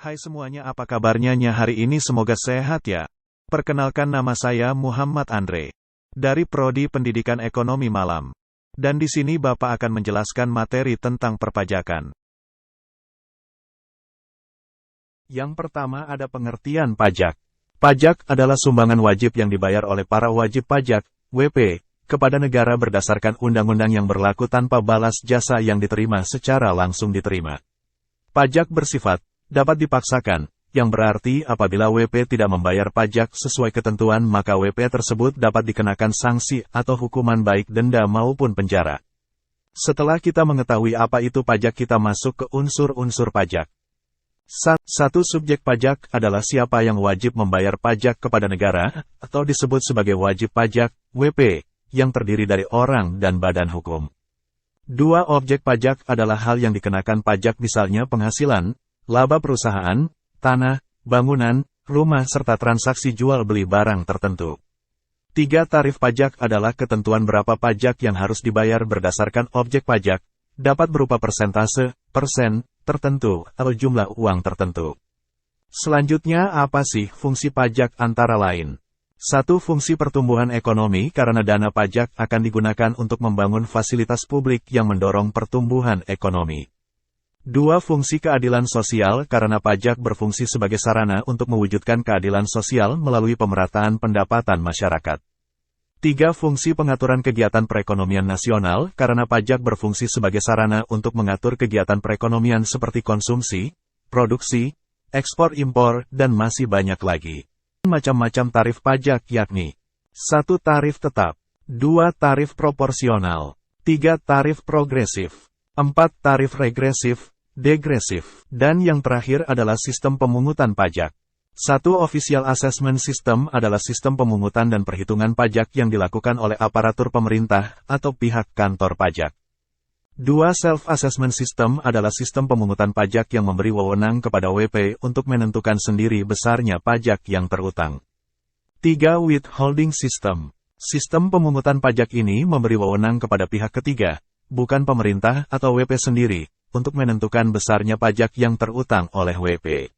Hai semuanya, apa kabarnya hari ini? Semoga sehat ya. Perkenalkan, nama saya Muhammad Andre dari Prodi Pendidikan Ekonomi Malam. Dan di sini Bapak akan menjelaskan materi tentang perpajakan. Yang pertama ada pengertian pajak. Pajak adalah sumbangan wajib yang dibayar oleh para wajib pajak, WP, kepada negara berdasarkan undang-undang yang berlaku tanpa balas jasa yang diterima secara langsung diterima. Pajak bersifat dapat dipaksakan, yang berarti apabila WP tidak membayar pajak sesuai ketentuan maka WP tersebut dapat dikenakan sanksi atau hukuman baik denda maupun penjara. Setelah kita mengetahui apa itu pajak, kita masuk ke unsur-unsur pajak. Satu subjek pajak adalah siapa yang wajib membayar pajak kepada negara, atau disebut sebagai wajib pajak, WP, yang terdiri dari orang dan badan hukum. Dua objek pajak adalah hal yang dikenakan pajak, misalnya penghasilan, laba perusahaan, tanah, bangunan, rumah serta transaksi jual beli barang tertentu. Tiga tarif pajak adalah ketentuan berapa pajak yang harus dibayar berdasarkan objek pajak, dapat berupa persentase, persen, tertentu, atau jumlah uang tertentu. Selanjutnya apa sih fungsi pajak? Antara lain, 1. Fungsi pertumbuhan ekonomi, karena dana pajak akan digunakan untuk membangun fasilitas publik yang mendorong pertumbuhan ekonomi. 2. Fungsi keadilan sosial, karena pajak berfungsi sebagai sarana untuk mewujudkan keadilan sosial melalui pemerataan pendapatan masyarakat. 3. Fungsi pengaturan kegiatan perekonomian nasional, karena pajak berfungsi sebagai sarana untuk mengatur kegiatan perekonomian seperti konsumsi, produksi, ekspor-impor, dan masih banyak lagi. Macam-macam tarif pajak yakni 1. Tarif tetap, 2. Tarif proporsional, 3. Tarif progresif, 4. Tarif regresif, degresif, dan yang terakhir adalah sistem pemungutan pajak. 1. Official Assessment System adalah sistem pemungutan dan perhitungan pajak yang dilakukan oleh aparatur pemerintah atau pihak kantor pajak. 2. Self-Assessment System adalah sistem pemungutan pajak yang memberi wewenang kepada WP untuk menentukan sendiri besarnya pajak yang terutang. 3. Withholding System. Sistem pemungutan pajak ini memberi wewenang kepada pihak ketiga, bukan pemerintah atau WP sendiri, untuk menentukan besarnya pajak yang terutang oleh WP.